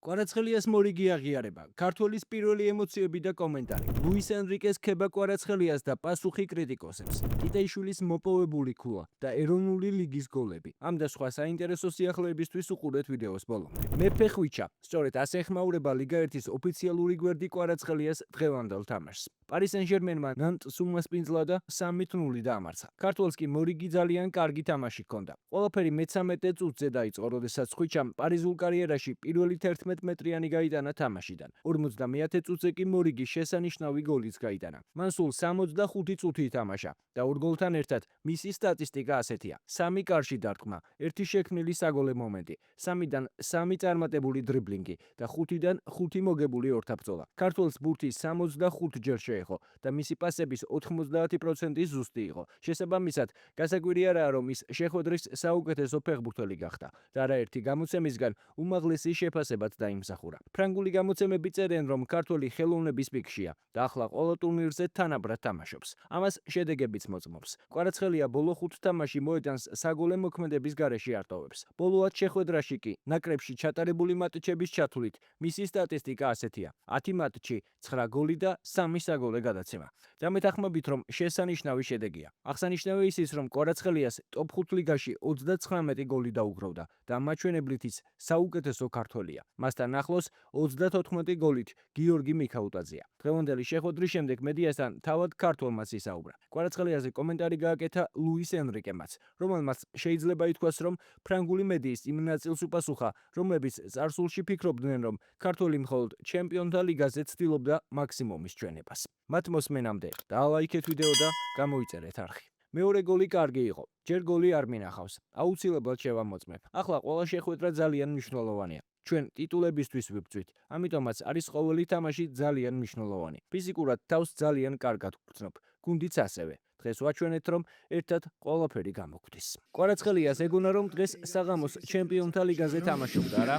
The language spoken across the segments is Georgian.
კვარაცხელიას მორიგი აღიარება, ქართველის პირველი ემოციები და კომენტარი, ლუის ენრიკეს ქება კვარაცხელიას და პასუხი კრიტიკოსებს, ტიტეიშვილის მოპოვებული ქულა და ეროვნული ლიგის გოლები. ამ და სხვა საინტერესო სიახლეებისთვის უყურეთ ვიდეოს ბოლომდე. მეფე ხვიჩა, სწორედ ასე ეხმაურება ლიგა 1-ის ოფიციალური გვერდი კვარაცხელიას დღევანდელ თამაშს. პარი სენ-ჟერმენმა ნანტს უმასპინძლა და 3-0 დაამარცხა. ქართველს კი მორიგი ძალიან კარგი თამაში ჰქონდა. ყველაფერი მე-13 წუთზე დაიწყო, როდესაც ხვიჩამ პარიზულ კარიერაში პირველი 11 მეტრიანი გაიტანა თამაშიდან. 50-ე წუთზე კი მორიგი შესანიშნავი გოლიც გაიტანა. მან სულ 65 წუთი ითამაშა და ორ გოლთან ერთად მისი სტატისტიკა ასეთია: 3 კარში დარტყმა, 1 შექმნილი საგოლე მომენტი, 3-დან 3 წარმატებული დრიბლინგი და 5-დან 5 მოგებული ორთაბრძოლა. ქართველს ბურთი 65 ჯერ შეეხო და მისი პასების 90% ზუსტი იყო. შესაბამისად, გასაკვირი არაა, რომ ის შეხვედრის საუკეთესო ფეხბურთელი გახდა და არაერთი გამოცემისგან უმაღლესი შეფასებაც დაიმსახურა. ფრანგული გამოცემები წერენ, რომ ქართველი ხელოვნების პიკშია და ახლა ყველა ტურნირზე თანაბრად თამაშობს. ამას შედეგებიც მოწმობს. კვარაცხელია ბოლო 5 თამაში მოედანს საგოლე მოქმედების გარეშე არტოვებს. ბოლო 10 შეხვედრაში კი ნაკრებში ჩატარებული მატჩების ჩათვლით მისი სტატისტიკა ასეთია: 10 მატჩი, 9 გოლი და 3 საგოლე გადაცემა. დამეთანხმებით, რომ შესანიშნავი შედეგია. აღსანიშნავია ის, რომ კვარაცხელიას ტოპ 5 ლიგაში 39 გოლი დაუგროვდა და მაჩვენებლით ის საუკეთესო ქართველია. მასთან ახლოს 34 გოლით გიორგი მიქაუტაძეა. დღევანდელი შეხვედრის შემდეგ მედიასთან თავად ქართველმაც ისაუბრა. კვარაცხელიაზე კომენტარი გააკეთა ლუის ენრიკემაც, რომელმაც შეიძლება ითქვას, რომ ფრანგული მედიის იმ ნაწილს უპასუხა, რომლებიც წარსულში ფიქრობდნენ, რომ ქართველი მხოლოდ ჩემპიონთა ლიგაზე ცდილობდა მაქსიმუმის ჩვენებას. მათ მოსმენამდე დაალაიქეთ ვიდეო და გამოიწერეთ არხი. მეორე გოლი კარგი იყო. ჯერ გოლი არ მინახავს. აუცილებლად შევამოწმებ. ახლა ყველა შეხვედრა ძალიან მნიშვნელოვანია. ჩვენ ტიტულებისთვის ვიბრძვით, ამიტომაც არის ყოველი თამაში ძალიან მნიშვნელოვანი. ფიზიკურად თავს ძალიან კარგად ვგრძნობ, გუნდიც ასევე. დღეს ვაჩვენეთ, რომ ერთად ყველაფერი გამოგვდის. კვარაცხელიას ეგონა, რომ დღეს საღამოს ჩემპიონთა ლიგაზე თამაშობდა, რა?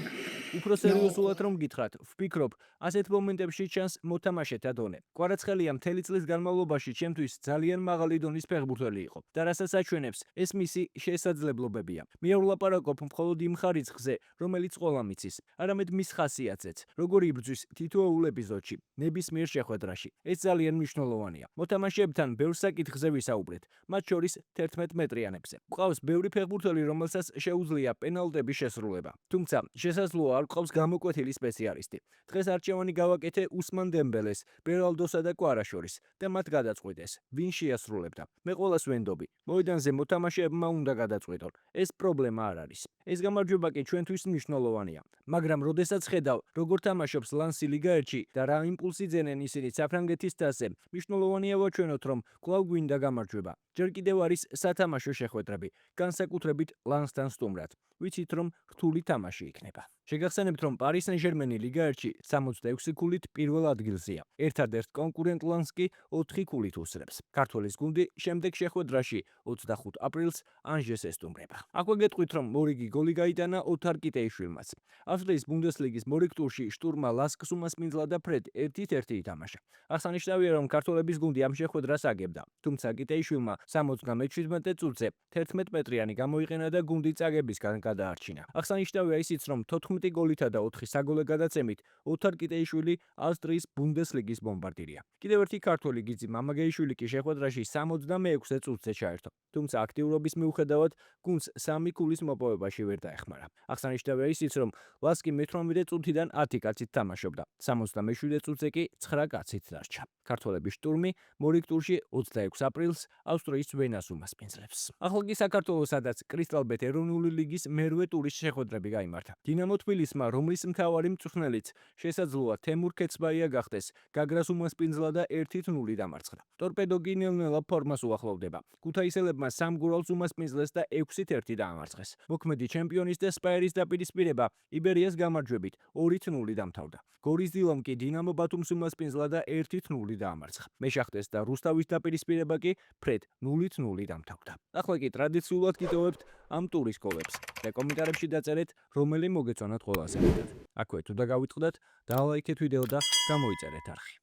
უფრო სერიოზულად რომ გითხრათ, ვფიქრობ, ასეთ მომენტებში ჩანს მოთამაშეთა დონე. კვარაცხელია მთელი წლის განმავლობაში ჩემთვის ძალიან მაღალი დონის ფეხბურთელი იყო და რასაც აჩვენებს, ეს მისი შესაძლებლობებია. მე არ ვლაპარაკობ მხოლოდ იმ ხარისხზე, რომელიც ყველა მიცის, არამედ მის ხასიათზეც, როგორი იბრძვის თითოეულ ეპიზოდში, ნებისმიერ შეხვედრაში. ეს ძალიან მნიშვნელოვანია. მოთამაშეებთან ბევრ საკითხზე ვისაუბრეთ, მათ შორის 11 მეტრიანებზე. გვყავს ბევრი ფეხბურთელი, რომელსაც შეუძლია პენალტების შესრულება. თუმცა შესაძლოა არ გვყავს გამოკვეთილი სპეციალისტი. დღეს არჩევანი გავაკეთე უსმან დემბელეს, ბერალდოსა და კვარას შორის და მათ გადაწყვიტეს, ვინ შეასრულებდა. მე ყველას ვენდობი, მოედანზე მოთამაშეებმა უნდა გადაწყვიტონ. ეს პრობლემა არ არის. ეს გამარჯვება კი ჩვენთვის მნიშვნელოვანია. მაგრამ როდესაც ხედავ, როგორ თამაშობს ლანსი ლიგა 1-ში და რა იმპულსი ძენენ ისინი საფრანგეთის თასზე, მნიშვნელოვანია ვაჩვენოთ, რომ კვლავ გვინდა გამარჯვება. ჯერ კიდევ არის სათამაშო შეხვედრები, განსაკუთრებით ლანსთან სტუმრად. ვიცით, რომ რთული თამაში იქნება. შეგახსენებთ, რომ პარი სენ-ჟერმენი ლიგა 1-ში 66 ქულით პირველ ადგილზეა. ერთადერთ კონკურენტ ლანს კი 4 ქულით უსწრებს. ქართველის გუნდი შემდეგ შეხვედრაში 25 აპრილს ანჟეს ესტუმრება. აქვე გეტყვით, რომ მორიგი გოლი გაიტანა ოთარ კიტეიშვილმაც. ავსტრიის ბუნდესლიგის მორიგ ტურში შტურმა ლასკს უმასპინძლა და ფრედ 1-1 ითამაშა. აღსანიშნავია, რომ ქართველების გუნდი ამ შეხვედრას აგებდა, თუმცა კიტეიშვილმა 77 წუთზე 11 მეტრიანი გამოიყენა და გუნდი წაგებისგან გადაარჩინა. აღსანიშნავია ისიც, რომ 14 გოლითა და 4 საგოლე გადაცემით ოთარ კიტეიშვილი ავსტრიის ბუნდესლიგის ბომბარდირია. კიდევ ერთი ქართველი გიძი მამაგეიშვილი კი შეხვედრაში 66 წუთზე ჩაერთო. თუმცა აქტიურობის მიუხედავად გუნდს 3 ქულის მოპოვებაში ვერ დაეხმარა. აღსანიშნავია ისიც, რომ ლასკი მე-18 წუთიდან 10 კაცით თამაშობდა. 77 წუთზე კი 9 კაცით დარჩა. ქართველების შტურმი მორიგ ტურში 26 აპრილს ავსტრიის ვენას უმასპინძლებს. ახლა კი საქართველოს, სადაც კრისტალბეთ ეროვნული ლიგის მერვე ტურის შეხვედრები გაიმართა. დინამო თბილისმა, რომლის მთავარი მწვრთნელიც შესაძლოა თემურ ქეცბაია გახდეს, გაგრას უმასპინძლა და 1-0 დამარცხდა. ტორპედო კი ნელ-ნელა ფორმას უახლოვდება. ქუთაისელებმა 3 გოლს უმასპინძლეს და 6-1 დაამარცხეს. მოქმედი ჩემპიონის და სპაერის დაპირისპირება იბერიას გამარჯვებით 2-0 დამთავრდა. გორის დილომ კი დინამო ბათუმს უმასპინძლა და 1-0 დაამარცხა. მეშახტეს და რუსთავის დაპირისპირება კი ფრედ 0-0 დამთავრდა. ახლა კი ტრადიციულად გიტოვებთ ამ ტურის გოლებს და კომენტარებში დაწერეთ, რომელი მოგეწონათ ყველაზე მეტად. აქვე თუ დაგავიწყდათ, დაალაიქეთ ვიდეო და გამოიწერეთ არხი.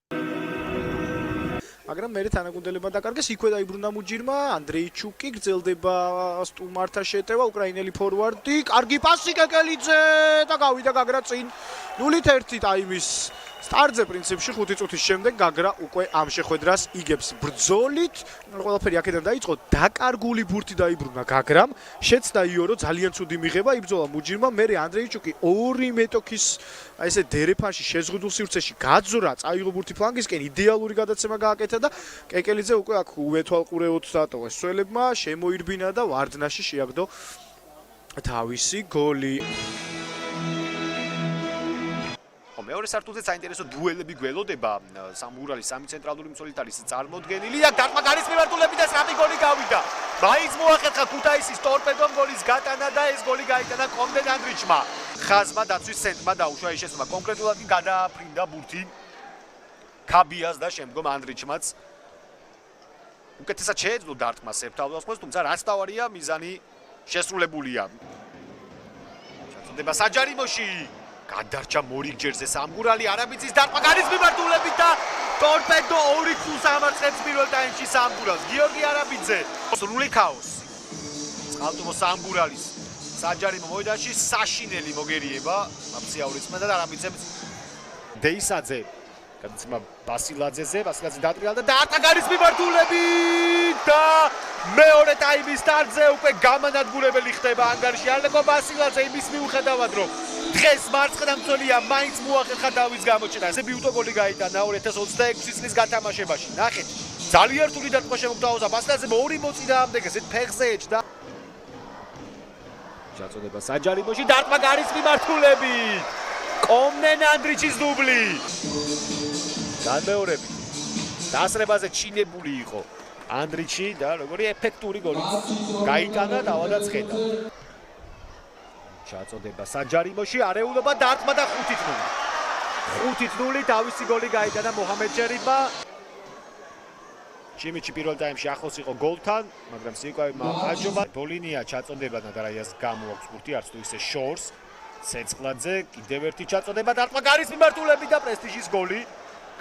მაგრამ მე თანაგუნდელებმა დაკარგეს, იქვე დაიბრუნა მუჯირმა, ანდრეიჩუკი გრძელდება სტუმართა შეტევა, უკრაინელი ფორვარდი, კარგი პასი კეკელიძე და გავიდა გაგრა წინ 0-1 ტაიმის სტარტზე პრინციპში 5 წუთის შემდეგ გაგრა უკვე ამ შეხვედრას იგებს ბრძოლით. ყველაფერი აქედან დაიწყო, დაკარგული ბურთი დაიბრუნა გაგრამ, შეცდა იორო ძალიან ცუდი მიღება, იბრძოლა მუჯირმა, მერე ანდრეიჩუკი 2 მეტოქის აი ესე დერეფანში შეზღუდულ სივრცეში გაძვრა, წაიღო ბურთი ფლანგისკენ, იდეალური გადაცემა გააკეთა და კეკელიძე უკვე აქ უეთვალყურეოდ დატოვა სველებმა, შემოირბინა და ვარდნაში შეაგდო თავისი გოლი. მეორე სართულზე საინტერესო დუელები გველოდება. სამურალის სამი ცენტრალური მცველით არის წარმოდგენილი და დარტყმა გარის მიმართულებით და სამი გოლი გავიდა. მაინც მოახერხა ქუთაისის ტორპედომ გოლის გატანა და ეს გოლი გაიტანა კომდენ ანდრიჩმა. ხაზმა დაცვის ცენტრმა დაუშვა ის შესაძლოა. კონკრეტულად კი გადააფრინდა ბურთი ქაბიას და შემდგომ ანდრიჩმაც უკეთესად შეეძლო დარტყმას ერთავდასხმას, თუმცა რაც თავარია მიზანი შესრულებულია. ჩაწოდება საჯარიმოში გადარჩა მორიგჯერზე სამგურალი არაბიძის დარტყმა გარის მიმართულებით და ტორპედო 2 ქულს ამარცხებს პირველ ტაიმში სამგურალს. გიორგი არაბიძე სრული ქაოსი. წყალტუბო სამგურალის საჯარიმო მოედანში საშინელი მოგერიება აფციაურიცმა და არაბიძემ დეისაძე გადაცემა ბასილაძეზე დატრიალდა და დარტყმა გარის მიმართულებით და მეორე ტაიმის სტარტზე უკვე გამანადგურებელი ხდება ანგარიში ალეკო ბასილაძე იმის მიუხედავად რომ დღეს მარცხენა მცველია მაინც მოახერხა დავის გამოჩენა. ესე ბიუტო გოლი გაიტანა 2026 წლის გათამაშებაში. ნახეთ, ძალიან რთული დარტყმა შემოგთავაზა ბასილაძემ 2 მოწინააღმდეგე ესეთ ფეხზე ეჭდა. ჩაწოდება საჯარიმოში დარტყმა გარის მიმართულებით. კომნენ ანდრიჩის დუბლი. განმეორებით. დასრებაზე ჩინებული იყო ანდრიჩი და როგორი ეფექტური გოლი გაიტანა დავადაც ხედა. ჩაწოდება საჯარიმოში არეულობა დარტყმა და 5-0. 5-0 თავისი გოლი გაიტანა მოჰამედ ჯერიბმა. ჩიმიჩი პირველ ტაიმში ახლოს იყო გოლთან, მაგრამ სიკვავილმა აჯობა. ბოლინია ჩაწოდება და რაიას გამოაქვს ბურთი, არც თუ ისე შორს. ცეცხლაძე კიდევ ერთი ჩაწოდება დარტყმა გარის მიმართულებით და პრესტიჟის გოლი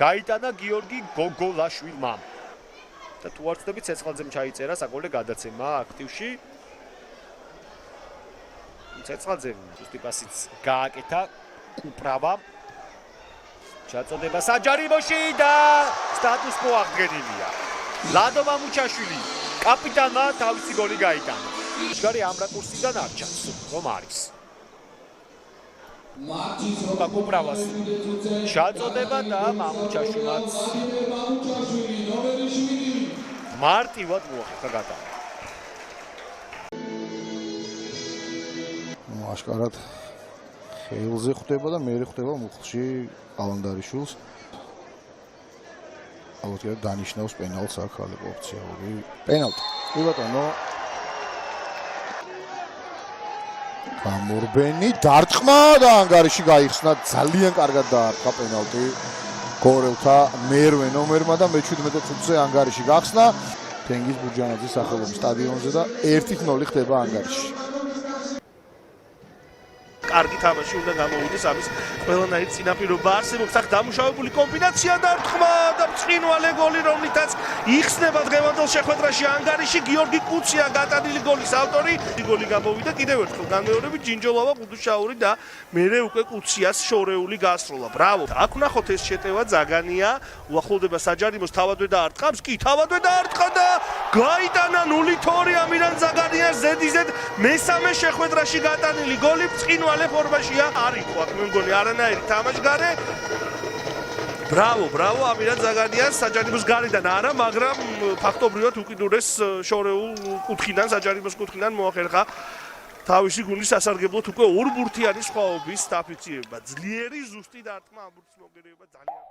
გაიტანა გიორგი გოგოლაშვილმა. და თუ არ ვცდები ცეცხლაძემ ჩაიწერა საგოლე გადაცემა აქტივში. ცეცხლაძემ ზუსტი პასიც გააკეთა კუპრავა. ჩაწოდება საჯარიმოში და სტატუს კო აღდგენილია. ლადო მამუჩაშვილი კაპიტანმა თავისი გოლი გაიტანა. შგარი ამ რაკურსიდან არ ჩანს რომ არის. კუპრავას ჩაწოდება და მამუჩაშვილაც მარტივად მოახერხა გატანა. აშკარად ხელზე ხვდება და მე ხვდება მუხლში ალანდარიშვილს. ალბათ დანიშნავს პენალტს აქ ალეკო ოფიციალური პენალტი. კი ბატონო. გამორბენი დარტყმა და ანგარიში გაიხსნა, ძალიან კარგად დაარტყა პენალტი გორელთა მერვე ნომერმა და მე-17 წუთზე ანგარიში გახსნა თენგიზ ბურჯანაძის სახელობის სტადიონზე და 1-0 ხდება ანგარიში. კარგი თამაში უნდა გამოვიდეს ამის ყველანაირი წინაპირობა არსებობს. აქ დამუშავებული კომბინაცია დარტყმა და ბრწყინვალე გოლი, რომლითაც იხსნება დღევანდელ შეხვედრაში ანგარიში. გიორგი კუცია გატანილი გოლის ავტორი. გოლი გამოვიდა კიდევ ერთხელ განმეორებით ჯინჯოლავა, ყუდუშაური და მერე უკვე კუციას შორეული გასროლა. ბრავო. აქ ვნახოთ ეს შეტევა ძაგანია, უახლოვდება საჯარიმოს, თავადვე დაარტყამს, კი თავადვე დაარტყა და გაიტანა 0-2 ამირან ძაგანიას ზედიზედ მესამე შეხვედრაში გატანილი გოლი ბრწყინვალე ფორმაშია. არ იყო აქ მე მგონი არანაირი თამაშგარე. ბრავო ამირან ზაგანიას საჯარიმოს გარედან არა, მაგრამ ფაქტობრივად უკიდურეს შორეულ კუთხიდან, საჯარიმოს კუთხიდან მოახერხა თავისი გუნდის სასარგებლოდ უკვე ორ ბურთიანი სხვაობის დაფიქსირება. ძლიერი ზუსტი დარტყმა ამ ბურთის მოგერიება ძალიან